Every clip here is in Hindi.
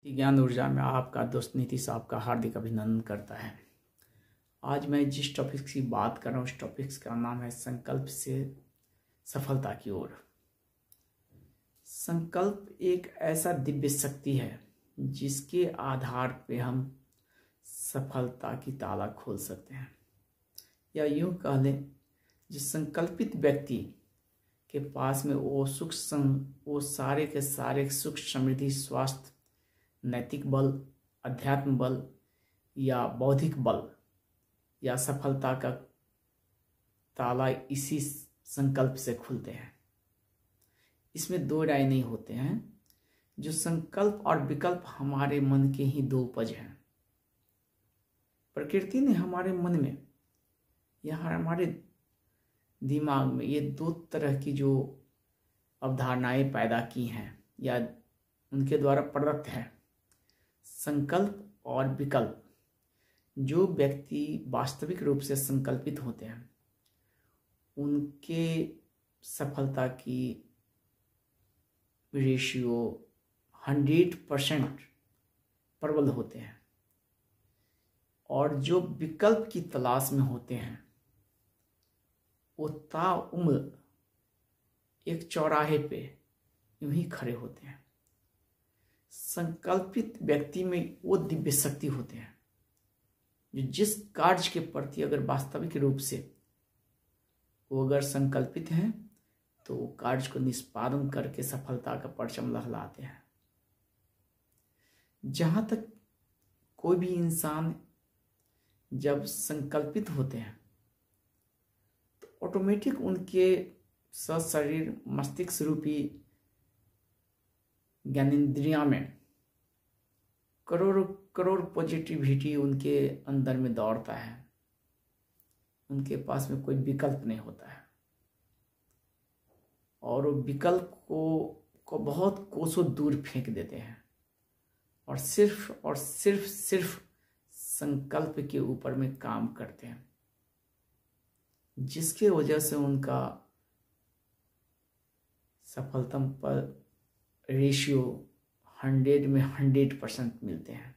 ज्ञान ऊर्जा में आपका दोस्त नीतीश आपका हार्दिक अभिनंदन करता है। आज मैं जिस टॉपिक की बात कर रहा हूँ उस टॉपिक का नाम है संकल्प से सफलता की ओर। संकल्प एक ऐसा दिव्य शक्ति है जिसके आधार पे हम सफलता की ताला खोल सकते हैं, या यूं कह लें जिस संकल्पित व्यक्ति के पास में वो सारे के सारे सुख, समृद्धि, स्वास्थ्य, नैतिक बल, अध्यात्म बल या बौद्धिक बल या सफलता का ताला इसी संकल्प से खुलते हैं। इसमें दो राय नहीं होते हैं। जो संकल्प और विकल्प हमारे मन के ही दो उपज हैं। प्रकृति ने हमारे मन में या हमारे दिमाग में ये दो तरह की जो अवधारणाएं पैदा की हैं या उनके द्वारा प्रदत्त है, संकल्प और विकल्प। जो व्यक्ति वास्तविक रूप से संकल्पित होते हैं उनके सफलता की रेशियो 100% प्रबल होते हैं, और जो विकल्प की तलाश में होते हैं वो ताउम्र एक चौराहे पे यूं ही खड़े होते हैं। संकल्पित व्यक्ति में वो दिव्य शक्ति होते हैं जो जिस कार्य के प्रति अगर वास्तविक रूप से वो अगर संकल्पित हैं तो वो कार्य को निष्पादन करके सफलता का परचम लहराते हैं। जहां तक कोई भी इंसान जब संकल्पित होते हैं तो ऑटोमेटिक उनके शरीर मस्तिष्क रूपी ज्ञानेंद्रिया में करोड़ करोड़ पॉजिटिविटी उनके अंदर में दौड़ता है। उनके पास में कोई विकल्प नहीं होता है, और वो विकल्प को बहुत कोसों दूर फेंक देते हैं और सिर्फ संकल्प के ऊपर में काम करते हैं, जिसके वजह से उनका सफलता पर रेशियो 100 में 100% मिलते हैं।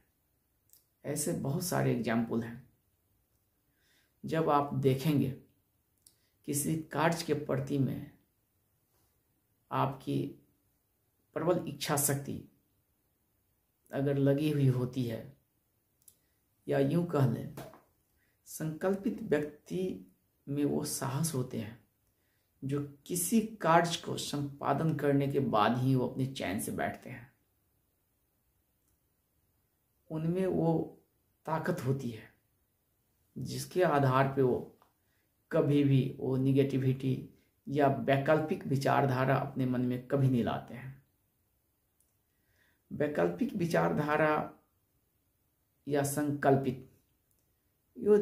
ऐसे बहुत सारे एग्जाम्पल हैं। जब आप देखेंगे किसी कार्य के प्रति में आपकी प्रबल इच्छा शक्ति अगर लगी हुई होती है, या यूं कह लें संकल्पित व्यक्ति में वो साहस होते हैं जो किसी कार्य को संपादन करने के बाद ही वो अपने चैन से बैठते हैं। उनमें वो ताकत होती है जिसके आधार पे वो कभी भी वो निगेटिविटी या वैकल्पिक विचारधारा अपने मन में कभी नहीं लाते हैं। वैकल्पिक विचारधारा या संकल्पित, ये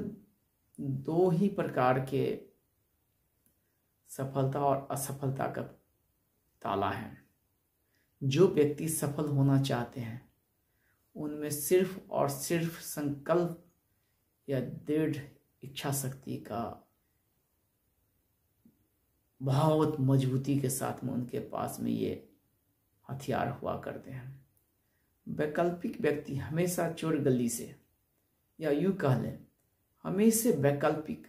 दो ही प्रकार के सफलता और असफलता का ताला है। जो व्यक्ति सफल होना चाहते हैं उनमें सिर्फ और सिर्फ संकल्प या दृढ़ इच्छा शक्ति का बहुत मजबूती के साथ में उनके पास में ये हथियार हुआ करते हैं। वैकल्पिक व्यक्ति हमेशा चोर गली से, या यूं कह लें हमेशा वैकल्पिक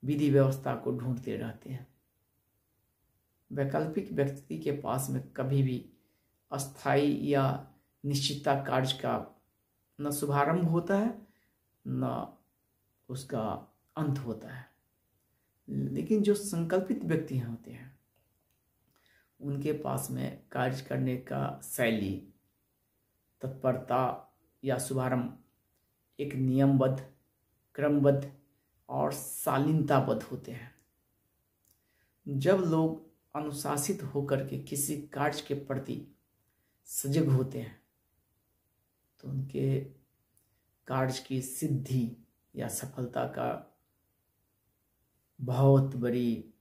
विधि व्यवस्था को ढूंढते रहते हैं। वैकल्पिक व्यक्ति के पास में कभी भी अस्थाई या निश्चितता कार्य का न शुभारंभ होता है न उसका अंत होता है। लेकिन जो संकल्पित व्यक्ति होते हैं उनके पास में कार्य करने का शैली, तत्परता या शुभारंभ एक नियमबद्ध, क्रमबद्ध और शालीनताबद्ध होते हैं। जब लोग अनुशासित होकर के किसी कार्य के प्रति सजग होते हैं तो उनके कार्य की सिद्धि या सफलता का बहुत बड़ी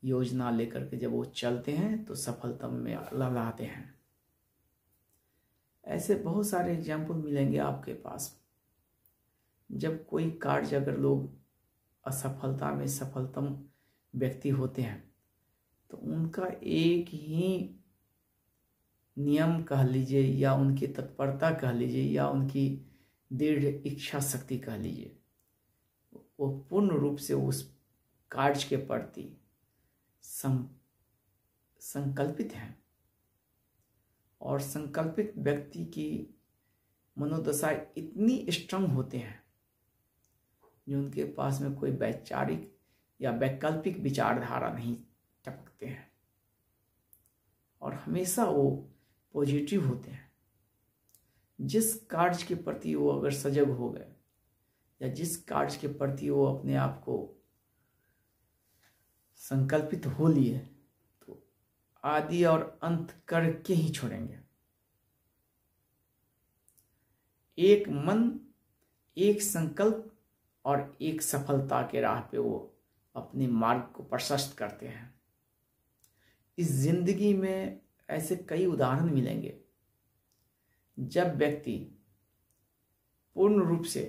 योजना लेकर के जब वो चलते हैं तो सफलता में लहराते हैं। ऐसे बहुत सारे एग्जाम्पल मिलेंगे आपके पास। जब कोई कार्य अगर लोग असफलता में सफलतम व्यक्ति होते हैं तो उनका एक ही नियम कह लीजिए या उनकी तत्परता कह लीजिए या उनकी दृढ़ इच्छा शक्ति कह लीजिए, वो पूर्ण रूप से उस कार्य के प्रति संकल्पित हैं। और संकल्पित व्यक्ति की मनोदशा इतनी स्ट्रांग होते हैं जो उनके पास में कोई वैचारिक या वैकल्पिक विचारधारा नहीं टपकते हैं और हमेशा वो पॉजिटिव होते हैं। जिस कार्य के प्रति वो अगर सजग हो गए या जिस कार्य के प्रति वो अपने आप को संकल्पित हो लिए तो आदि और अंत करके ही छोड़ेंगे। एक मन, एक संकल्प और एक सफलता के राह पे वो अपने मार्ग को प्रशस्त करते हैं। इस जिंदगी में ऐसे कई उदाहरण मिलेंगे जब व्यक्ति पूर्ण रूप से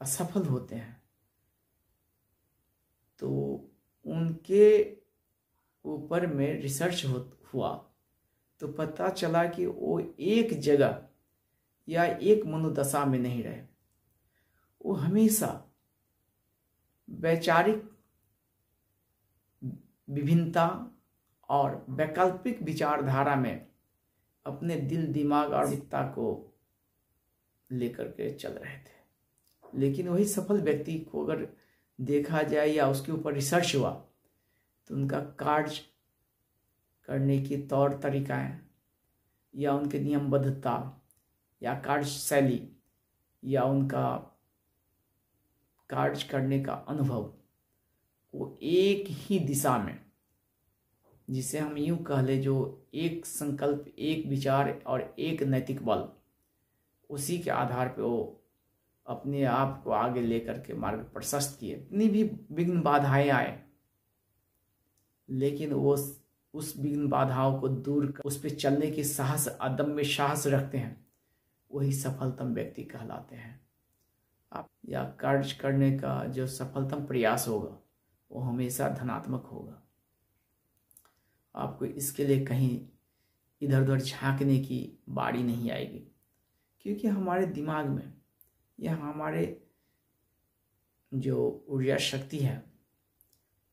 असफल होते हैं तो उनके ऊपर में रिसर्च हुआ तो पता चला कि वो एक जगह या एक मनोदशा में नहीं रहे, वो हमेशा वैचारिक विभिन्नता और वैकल्पिक विचारधारा में अपने दिल, दिमाग और मानसिकता को लेकर के चल रहे थे। लेकिन वही सफल व्यक्ति को अगर देखा जाए या उसके ऊपर रिसर्च हुआ तो उनका कार्य करने की तौर तरीकाएं या उनके नियमबद्धता या कार्यशैली या उनका कार्य करने का अनुभव वो एक ही दिशा में, जिसे हम यूं कह ले, जो एक संकल्प, एक विचार और एक नैतिक बल, उसी के आधार पे वो अपने आप को आगे लेकर के मार्ग प्रशस्त किए। इतनी भी विघ्न बाधाएं आए लेकिन वो उस विघ्न बाधाओं को दूर कर उस पर चलने की साहस, अदम्य साहस रखते हैं, वही सफलतम व्यक्ति कहलाते हैं। आप या कार्य करने का जो सफलतम प्रयास होगा वो हमेशा धनात्मक होगा। आपको इसके लिए कहीं इधर उधर झांकने की बारी नहीं आएगी, क्योंकि हमारे दिमाग में या हमारे जो ऊर्जा शक्ति है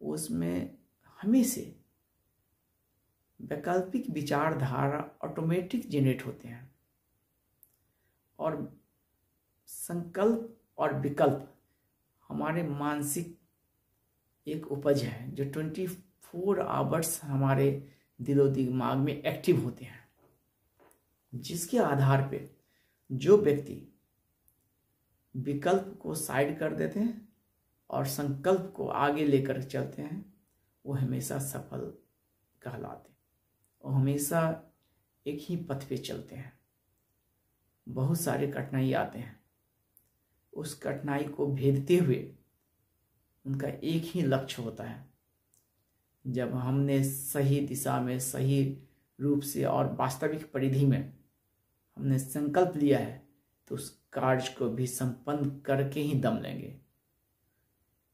उसमें हमेशा वैकल्पिक विचारधारा ऑटोमेटिक जनरेट होते हैं और संकल्प और विकल्प हमारे मानसिक एक उपज है जो 24 आवर्स हमारे दिलो दिमाग में एक्टिव होते हैं, जिसके आधार पे जो व्यक्ति विकल्प को साइड कर देते हैं और संकल्प को आगे लेकर चलते हैं वो हमेशा सफल कहलाते हैं। वो हमेशा एक ही पथ पे चलते हैं। बहुत सारे कठिनाई आते हैं, उस कठिनाई को भेदते हुए उनका एक ही लक्ष्य होता है। जब हमने सही दिशा में, सही रूप से और वास्तविक परिधि में हमने संकल्प लिया है तो उस कार्य को भी संपन्न करके ही दम लेंगे।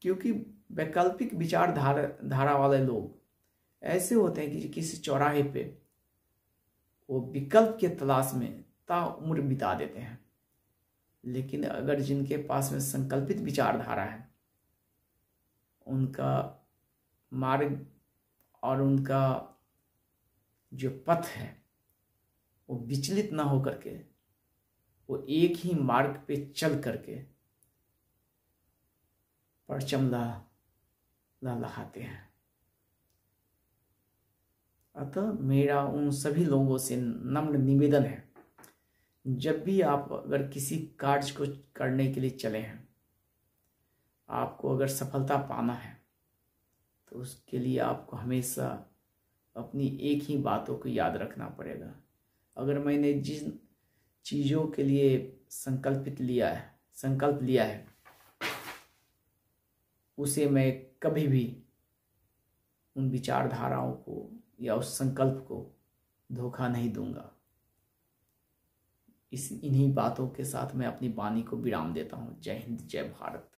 क्योंकि वैकल्पिक विचारधारा वाले लोग ऐसे होते हैं कि किसी चौराहे पे वो विकल्प के तलाश में ताउम्र बिता देते हैं, लेकिन अगर जिनके पास में संकल्पित विचारधारा है उनका मार्ग और उनका जो पथ है वो विचलित ना हो करके वो एक ही मार्ग पे चल करके परचम लहलाते हैं। अतः मेरा उन सभी लोगों से नम्र निवेदन है, जब भी आप अगर किसी कार्य को करने के लिए चले हैं, आपको अगर सफलता पाना है तो उसके लिए आपको हमेशा अपनी एक ही बातों को याद रखना पड़ेगा। अगर मैंने जिन चीज़ों के लिए संकल्प लिया है उसे मैं कभी भी उन विचारधाराओं को या उस संकल्प को धोखा नहीं दूंगा। इन्हीं बातों के साथ मैं अपनी वाणी को विराम देता हूँ। जय हिंद, जय भारत।